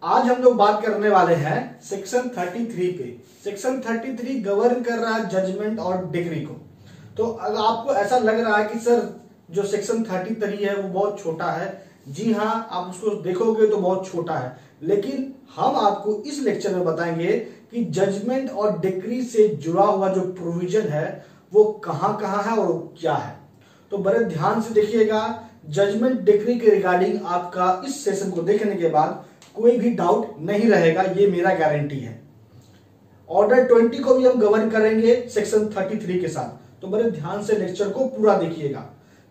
आज हम लोग बात करने वाले हैं सेक्शन 33 पे। सेक्शन 33 गवर्न कर रहा है जजमेंट और डिग्री को। तो अगर आपको ऐसा लग रहा है कि सर जो सेक्शन 33 है वो बहुत छोटा है, जी हाँ, आप उसको देखोगे तो बहुत छोटा है, लेकिन हम आपको इस लेक्चर में बताएंगे कि जजमेंट और डिग्री से जुड़ा हुआ जो प्रोविजन है वो कहां कहां है और क्या है। तो बड़े ध्यान से देखिएगा। जजमेंट डिग्री के रिगार्डिंग आपका इस सेशन को देखने के बाद कोई भी डाउट नहीं रहेगा, ये मेरा गारंटी है। ऑर्डर 20 को भी हम गवर्न करेंगे सेक्शन 33 के साथ, तो बड़े ध्यान से लेक्चर को पूरा देखिएगा।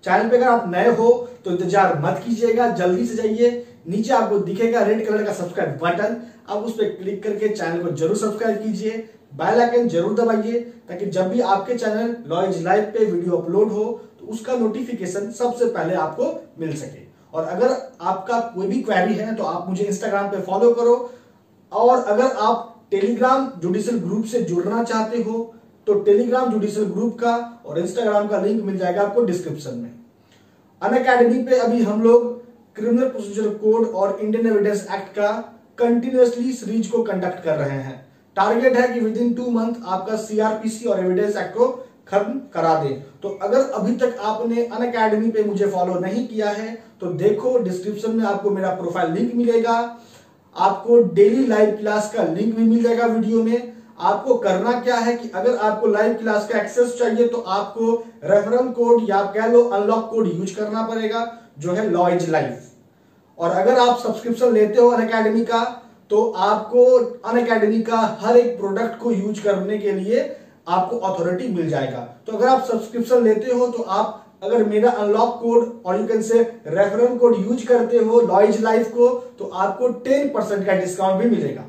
चैनल पे अगर आप नए हो तो इंतजार मत कीजिएगा, जल्दी से जाइए, नीचे आपको दिखेगा रेड कलर का सब्सक्राइब बटन, आप उस पर क्लिक करके चैनल को जरूर सब्सक्राइब कीजिए, बेल आइकन जरूर दबाइए, ताकि जब भी आपके चैनल लॉ इज लाइव पे वीडियो अपलोड हो तो उसका नोटिफिकेशन सबसे पहले आपको मिल सके। और अगर आपका कोई भी क्वेरी है तो आप मुझे इंस्टाग्राम पे फॉलो करो, और अगर आप टेलीग्राम जुडिशियल ग्रुप से जुड़ना चाहते हो तो टेलीग्राम जुडिशियल ग्रुप का और इंस्टाग्राम का लिंक मिल जाएगा आपको डिस्क्रिप्शन में। अनअकैडमी पे अभी हम लोग क्रिमिनल प्रोसीजर कोड और इंडियन एविडेंस एक्ट का कंटिन्यूअसली सीरीज को कंडक्ट कर रहे हैं। टारगेट है कि विद इन 2 मंथ आपका सीआरपीसी और एविडेंस एक्ट को खत्म करा दे। तो अगर अभी तक आपने अनअकैडमी पे मुझे फॉलो नहीं किया है तो देखो, डिस्क्रिप्शन में आपको मेरा प्रोफाइल लिंक मिलेगा, आपको डेली लाइव क्लास का लिंक भी मिल जाएगा वीडियो में। आपको करना क्या है कि अगर आपको लाइव क्लास का एक्सेस चाहिए तो आपको रेफरल कोड या कह लो अनलॉक कोड यूज करना पड़ेगा, जो है लॉ इज लाइव। और अगर आप सब्सक्रिप्शन लेते हो अनअकैडमी का तो आपको अनअकैडमी का हर एक प्रोडक्ट को यूज करने के लिए आपको अथॉरिटी मिल जाएगा। तो अगर आप सब्सक्रिप्शन लेते हो तो आप अगर मेरा अनलॉक कोड और you can say referral code use करते हो लॉ इज लाइव को तो आपको 10% का डिस्काउंट भी मिलेगा।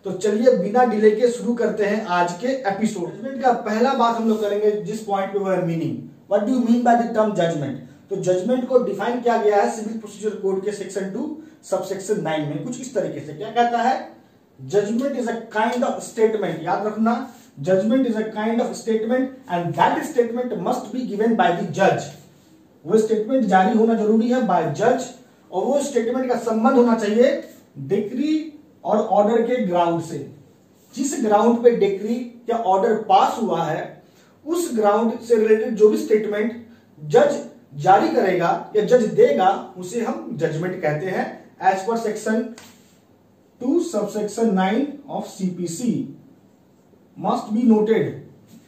तो चलिए बिना डिले के शुरू करते हैं आज के एपिसोड। जजमेंट का पहला बात हम लोग करेंगे जिस पॉइंट पे वो है meaning. What do you mean by the term judgment? तो जजमेंट को डिफाइन किया गया है सिविल प्रोसीजर कोड के सेक्शन 2 सबसेक्शन 9 में कुछ इस तरीके से। क्या कहता है? Judgment is a kind of statement, याद रखना, judgment is a kind of statement and that statement must be given by the जज। वो स्टेटमेंट जारी होना जरूरी है बाय जज, और वो स्टेटमेंट का संबंध होना चाहिए डिक्री और ऑर्डर के ग्राउंड से। जिस ग्राउंड पे डिक्री या ऑर्डर पास हुआ है उस ग्राउंड से रिलेटेड जो भी स्टेटमेंट जज जारी करेगा या जज देगा उसे हम जजमेंट कहते हैं, as per section 2 subsection 9 of CPC. Must be noted.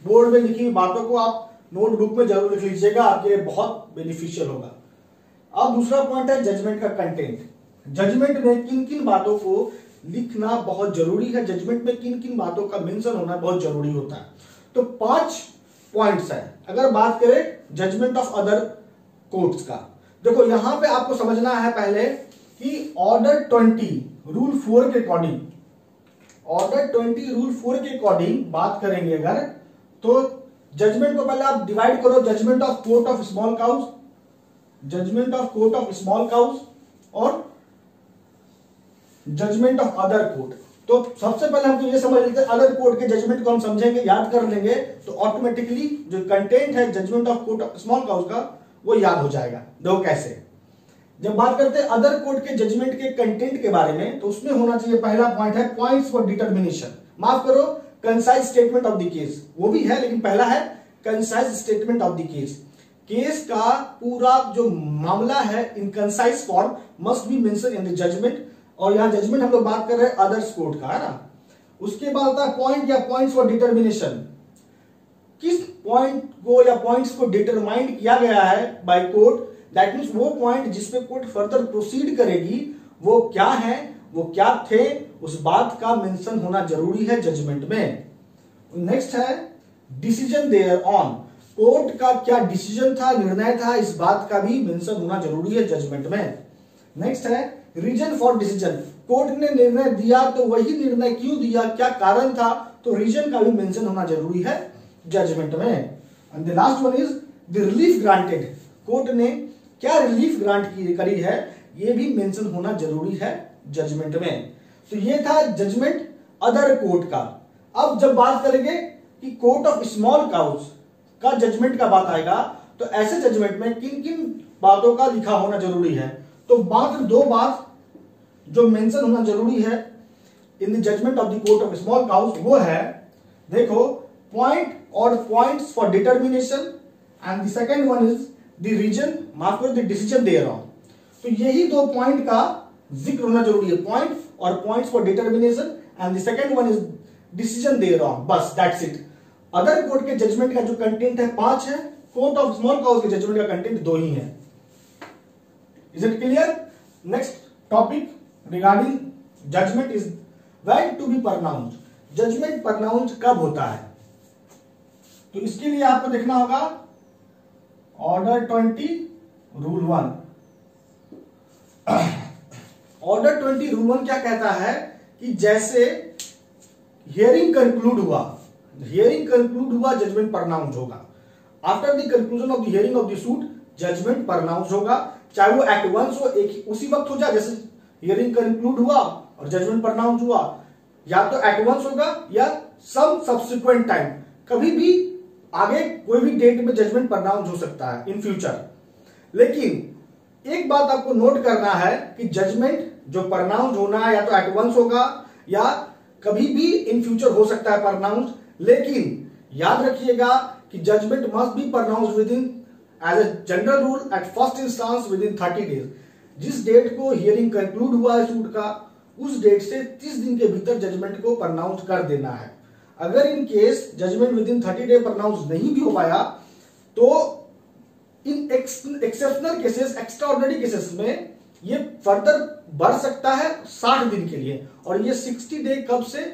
Board में लिखी बातों को आप नोटबुक में जरूर लिख लीजिएगा, आपके लिए बहुत बेनिफिशियल होगा। अब दूसरा पॉइंट है जजमेंट का कंटेंट। जजमेंट में किन किन बातों को लिखना बहुत जरूरी है, जजमेंट में किन किन बातों का मेंशन होना बहुत जरूरी होता है। तो 5 पॉइंट्स है। अगर बात करें जजमेंट ऑफ अदर कोर्ट्स का, देखो यहां पे आपको समझना है पहले कि ऑर्डर 20 रूल 4 के अकॉर्डिंग, ऑर्डर 20 रूल 4 के अकॉर्डिंग बात करेंगे अगर, तो जजमेंट को पहले आप डिवाइड करो, judgment of court of small cause, judgment of court of small cause और जजमेंट ऑफ अदर कोर्ट। तो सबसे पहले हम तो ये समझ लेते हैं अदर कोर्ट के जजमेंट को हम समझेंगे, याद कर लेंगे तो ऑटोमेटिकली जो कंटेंट है judgment of court of small cause का वो याद हो जाएगा। देखो कैसे, जब बात करते हैं अदर कोर्ट के जजमेंट के कंटेंट के बारे में तो उसमें होना चाहिए, पहला पॉइंट है पॉइंट्स फॉर डिटर्मिनेशन, माफ करो concise statement of the case, वो भी है लेकिन पहला है concise statement of the case. Case का पूरा जो मामला है in concise form must be mention in the judgment, और यहां जजमेंट हम लोग बात कर रहे हैं अदर्स कोर्ट का, है ना। उसके बाद आता है पॉइंट या पॉइंट्स फॉर डिटर्मिनेशन, किस पॉइंट को या पॉइंट्स को डिटरमाइन किया गया है बाय कोर्ट, दैट मींस वो पॉइंट जिस पे कोर्ट फर्दर प्रोसीड करेगी वो क्या है, वो क्या थे, उस बात का मेंशन होना जरूरी है जजमेंट में। नेक्स्ट है डिसीजन देयर ऑन, कोर्ट का क्या डिसीजन था, निर्णय था, इस बात का भी मेंशन होना जरूरी है जजमेंट में। नेक्स्ट है रीजन फॉर डिसीजन, कोर्ट ने निर्णय दिया तो वही निर्णय क्यों दिया, क्या कारण था, तो रीजन का भी मेंशन होना जरूरी है जजमेंट में। And the last one is the relief granted, court ने क्या रिलीफ ग्रांट करी है ये भी मेंशन होना जरूरी है जजमेंट में। तो ये था जजमेंट अदर कोर्ट का। अब जब बात करेंगे कि कोर्ट ऑफ स्मॉल काउज का जजमेंट का बात आएगा तो ऐसे जजमेंट में किन किन बातों का लिखा होना जरूरी है, तो मात्र 2 बात जो मेंशन होना जरूरी है in the judgment of the court of small cause वो है, देखो, पॉइंट और points for determination and the second one is the reason, माफ करो, द डिसीजन देयरऑन। तो यही दो पॉइंट का जिक्र होना जरूरी है, पॉइंट और points for determination and the second one is decision thereon, बस दैट्स इट। अदर कोर्ट के जजमेंट का जो कंटेंट है 5 है, कोर्ट ऑफ स्मॉल काउज के जजमेंट का कंटेंट 2 ही है। Is it clear? Next topic regarding judgment is when to be pronounced. Judgment pronounced कब होता है? तो इसके लिए आपको देखना होगा ऑर्डर 20 रूल 1। ऑर्डर 20 रूल 1 क्या कहता है कि जैसे हियरिंग कंक्लूड हुआ, जजमेंट प्रोनाउंस होगा। After the conclusion of the hearing of the suit judgment pronounce होगा, चाहे वो एट वंस हो, एक उसी वक्त हो जाए, जैसे हियरिंग कंक्लूड हुआ और जजमेंट प्रोनाउंस हुआ, या तो एट वंस होगा या सम सब्सिक्वेंट टाइम, कभी भी आगे कोई भी डेट में जजमेंट प्रोनाउंस हो सकता है इन फ्यूचर। लेकिन एक बात आपको नोट करना है कि जजमेंट जो प्रोनाउंस होना है या तो एट वंस होगा या कभी भी इन फ्यूचर हो सकता है प्रोनाउंस, लेकिन याद रखिएगा कि judgment must be pronounced within as a general rule at first instance within 30 days. जिस डेट को हियरिंग कंक्लूड हुआ है सूट का, उस डेट से 30 दिन के भीतर जजमेंट को प्रोनाउंस कर देना है। अगर in case judgment within 30 day pronounce नहीं भी हो पाया तो in exceptional cases, extraordinary cases में ये फर्दर बढ़ सकता है 60 दिन के लिए, और ये 60 डे कब से?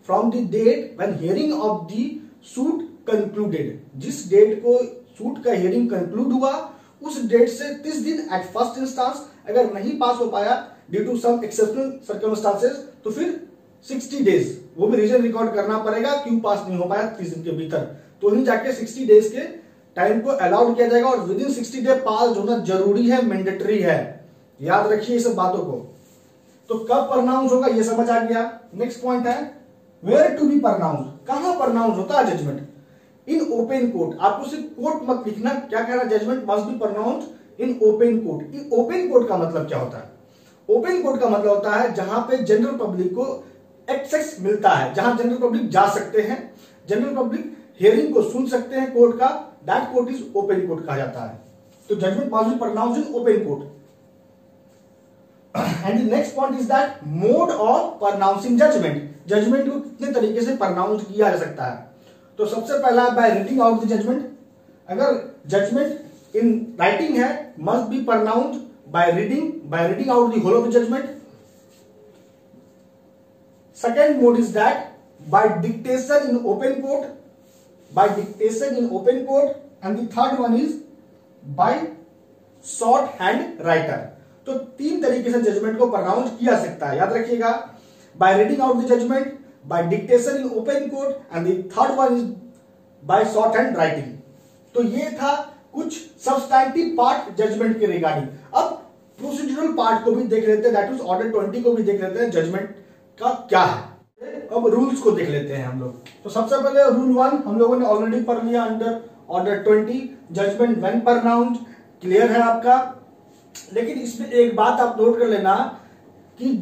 From the date when hearing of the suit concluded. जिस डेट को सूट का हियरिंग कंक्लूड हुआ उस डेट से 30 दिन एट फर्स्ट इंस्टांस, अगर नहीं पास हो पाया due to some exceptional circumstances तो फिर 60 डेज, वो भी रीजन रिकॉर्ड करना पड़ेगा क्यों पास नहीं हो पाया 30 दिन के भीतर, तो ही जाके 60 डेज के टाइम को अलाउड किया जाएगा। और विद इन 60 डे पास होना जरूरी है, मैंडेटरी है, याद रखिए इस बातों को। तो कब प्रोनाउंस होगा ये समझ आ गया। नेक्स्ट पॉइंट है वेयर टू बी प्रोनाउंस, कहां प्रोनाउंस होता है जजमेंट? इन ओपन कोर्ट। आपको सिर्फ कोर्ट मत लिखना, क्या कह रहा है, judgment must be pronounced in open court. In open court का मतलब क्या होता है? ओपन कोर्ट का मतलब होता है जहां पे जनरल पब्लिक को एक्सेस मिलता है, जहां जनरल पब्लिक जा सकते हैं, जनरल पब्लिक हियरिंग को सुन सकते हैं कोर्ट का, that court is open court कहा जाता है। तो judgment must be pronounced in open court. And the next point is that mode of pronouncing judgment. Judgment को कितने तरीके से प्रोनाउंस किया जा सकता है? तो सबसे पहला by reading out the judgment. अगर जजमेंट इन राइटिंग है must be pronounced by reading out the whole of the judgment. Second mode is that by dictation in open court, and the third one is by shorthand writer. तो 3 तरीके से judgement को pronounce किया सकता है, याद रखिएगा, by reading out the judgment, by dictation in open court, and the third one is by shorthand writing. तो ये था कुछ सब्सटैंटिव पार्ट जजमेंट के रिगार्डिंग। अब प्रोसीड्यूरल पार्ट को भी देख लेते हैं, दैट इज ऑर्डर 20 को भी देख लेते हैं, जजमेंट का क्या है। अब रूल्स को देख लेते हैं हम लोग। तो सबसे पहले रूल 1 हम लोगों ने ऑलरेडी पढ़ लिया under order 20, judgment when pronounced, clear है आपका। लेकिन इसमें एक बात आप नोट कर लेना कि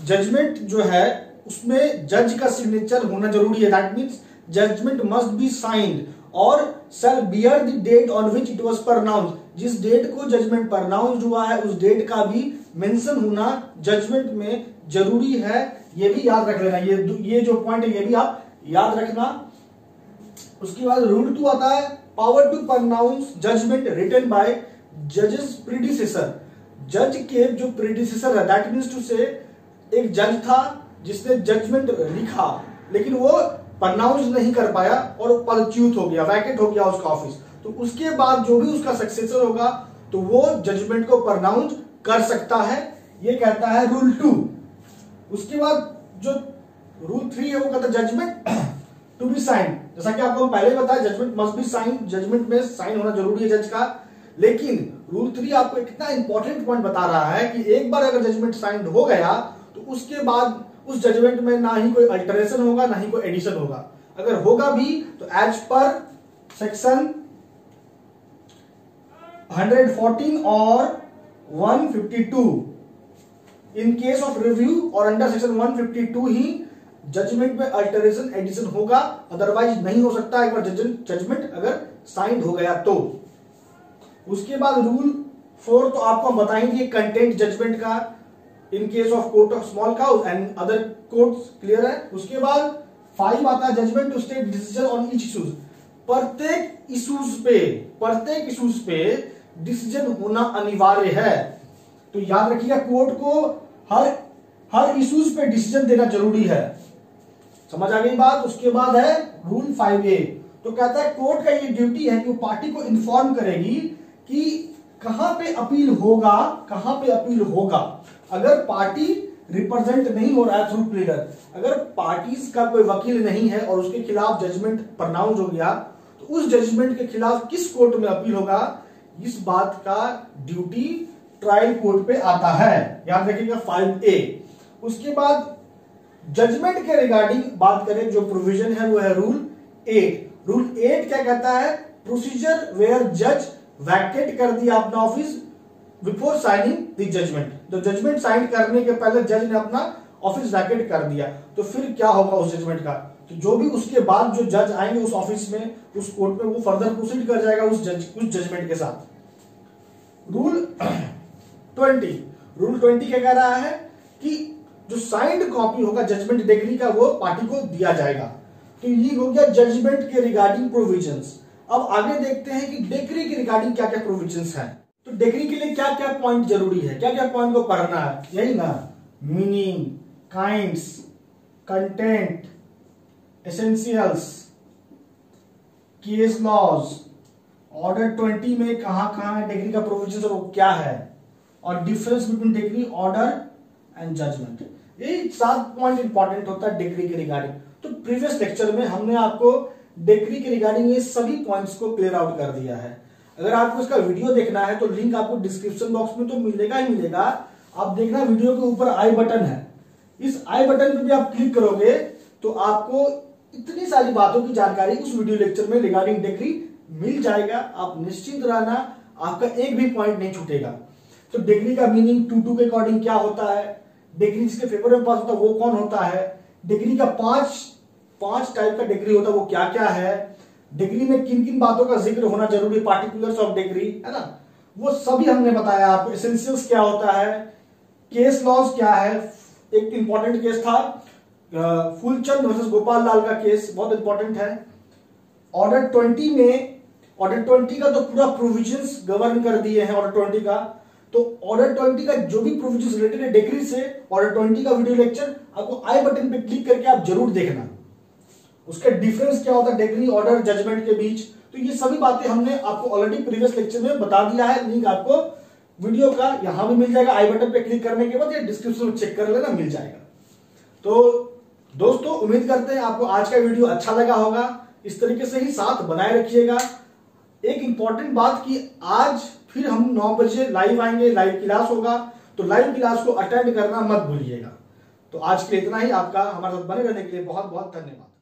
जजमेंट जो है उसमें जज का सिग्नेचर होना जरूरी है। That means judgment must be signed और shall bear the date on which it was pronounced. जिस डेट को जजमेंट प्रोनाउंस्ड हुआ है उस डेट का भी मेंशन होना जजमेंट में जरूरी है, ये भी याद रख लेना। ये जो पॉइंट है ये भी आप याद रखना। उसके बाद रूल 2 आता है power to pronounce judgment written by जजेस प्रीडिसेसर। जज के जो प्रीडिसेसर है, दैट मींस टू से एक जज था जिसने जजमेंट लिखा लेकिन वो प्रोनाउंस नहीं कर पाया और पदच्युत हो गया, वैकेंट हो गया उसका ऑफिस, तो उसके बाद जो भी उसका सक्सेसर होगा तो वो जजमेंट को प्रोनाउंस कर सकता है, ये कहता है रूल 2। उसके बाद जो रूल 3 है वो कहता है जजमेंट टू बी साइन। जैसा कि आपको पहले बताया judgment must be sign, judgment में साइन होना जरूरी है जज का। लेकिन रूल 3 आपको कितना इंपॉर्टेंट पॉइंट बता रहा है कि एक बार अगर जजमेंट साइन हो गया तो उसके बाद उस जजमेंट में ना ही कोई अल्टरेशन होगा ना ही कोई एडिशन होगा। अगर होगा भी तो एज पर सेक्शन 114 और 152 इन केस ऑफ रिव्यू और अंडर सेक्शन 152 ही जजमेंट में अल्टरेशन एडिशन होगा, अदरवाइज नहीं हो सकता एक बार जजमेंट अगर साइंड हो गया तो। उसके बाद रूल 4 तो आपको हम बताएंगे कंटेंट जजमेंट का in case of court of small cause and other courts, clear है। उसके बाद 5 आता है judgment to state decision on each issues, प्रत्येक इश्यूज पे डिसीजन होना अनिवार्य है। तो याद रखिएगा कोर्ट को हर इश्यूज पे डिसीजन देना जरूरी है, समझ आ गई बात। उसके बाद है रूल 5A, तो कहता है कोर्ट का ये ड्यूटी है कि वो पार्टी को इन्फॉर्म करेगी कि कहां पे अपील होगा। अगर पार्टी रिप्रेजेंट नहीं हो रहा है थ्रू प्लीडर, अगर पार्टीज का कोई वकील नहीं है और उसके खिलाफ जजमेंट प्रोनाउंस हो गया, तो उस जजमेंट के खिलाफ किस कोर्ट में अपील होगा, इस बात का ड्यूटी ट्रायल कोर्ट पे आता है, याद रखिएगा 5A। उसके बाद जजमेंट के रिगार्डिंग बात करें, जो प्रोविजन है वो है रूल 8। रूल 8 क्या कहता है, प्रोसीजर वेयर जज वैकेट कर दिया अपना office before signing the judgment. तो जजमेंट साइन करने के पहले जज ने अपना ऑफिस वैकेट कर दिया, तो फिर क्या होगा उस जजमेंट का, तो जो भी उसके बाद जो जज आएंगे उस ऑफिस में, उस कोर्ट में, वो फर्दर प्रोसीड कर जाएगा उस जजमेंट के साथ। रूल 20 क्या कह रहा है कि जो साइंड कॉपी होगा जजमेंट डिग्री का वो पार्टी को दिया जाएगा। तो ये हो गया जजमेंट के रिगार्डिंग प्रोविजंस। अब आगे देखते हैं कि डिग्री के रिगार्डिंग क्या क्या प्रोविजंस हैं। तो डिग्री के लिए क्या क्या पॉइंट जरूरी है, क्या क्या पॉइंट को पढ़ना है, यही ना, meaning, kinds, content, essentials, case laws, order 20 में कहां है डिग्री का प्रोविजन और वो क्या है, और difference between degree, order and judgment. ये 7 पॉइंट इंपॉर्टेंट होता है डिग्री के रिगार्डिंग। तो प्रीवियस लेक्चर में हमने आपको डिग्री के रिगार्डिंग ये सभी पॉइंट्स को क्लियर आउट कर दिया है। अगर आपको इसका वीडियो देखना है तो लिंक आपको डिस्क्रिप्शन बॉक्स में तो मिलेगा ही मिलेगा। आप देखना वीडियो के ऊपर आई बटन है, इस आई बटन पे भी आप क्लिक करोगे तो आपको इतनी सारी बातों की जानकारी उस वीडियो लेक्चर में रिगार्डिंग डिग्री मिल जाएगा। आप निश्चिंत रहना, आपका एक भी पॉइंट नहीं छूटेगा। तो डिग्री का मीनिंग 2 के अकॉर्डिंग क्या होता है, डिग्री जिसके फेवर में पास होता है वो कौन होता है, डिग्री का पांच टाइप का डिग्री होता है वो क्या क्या है, डिग्री में किन किन बातों का जिक्र होना जरूरी, पार्टिकुलर्स ऑफ डिग्री, है ना, वो सभी हमने बताया आपको। एसेंशियल्स क्या होता है, केस लॉज क्या है, एक इंपॉर्टेंट केस था फूलचंद वर्सेस गोपाल लाल का केस, बहुत इंपॉर्टेंट है। ऑर्डर 20 में, ऑर्डर 20 का तो पूरा प्रोविजंस गवर्न कर दिए हैं ऑर्डर 20 का। तो ऑर्डर 20 का जो भी प्रोविजंस रिलेटेड है डिग्री से, ऑर्डर 20 का वीडियो लेक्चर आपको आई बटन पे क्लिक करके आप जरूर देखना। उसका डिफरेंस क्या होता है डिग्री, ऑर्डर, जजमेंट के बीच, तो ये सभी बातें हमने आपको ऑलरेडी प्रीवियस लेक्चर में बता दिया है। लिंक आपको वीडियो का यहां भी मिल जाएगा, आई बटन पे क्लिक करने के बाद या डिस्क्रिप्शन में चेक कर लेना, मिल जाएगा। तो दोस्तों उम्मीद करते हैं आपको आज का वीडियो अच्छा लगा होगा। इस तरीके से ही साथ बनाए रखिएगा। एक इंपॉर्टेंट बात कि आज फिर हम 9 बजे लाइव आएंगे, लाइव क्लास होगा, तो लाइव क्लास को अटेंड करना मत भूलिएगा। तो आज के लिए इतना ही। आपका हमारे साथ बने रहने के लिए बहुत बहुत धन्यवाद।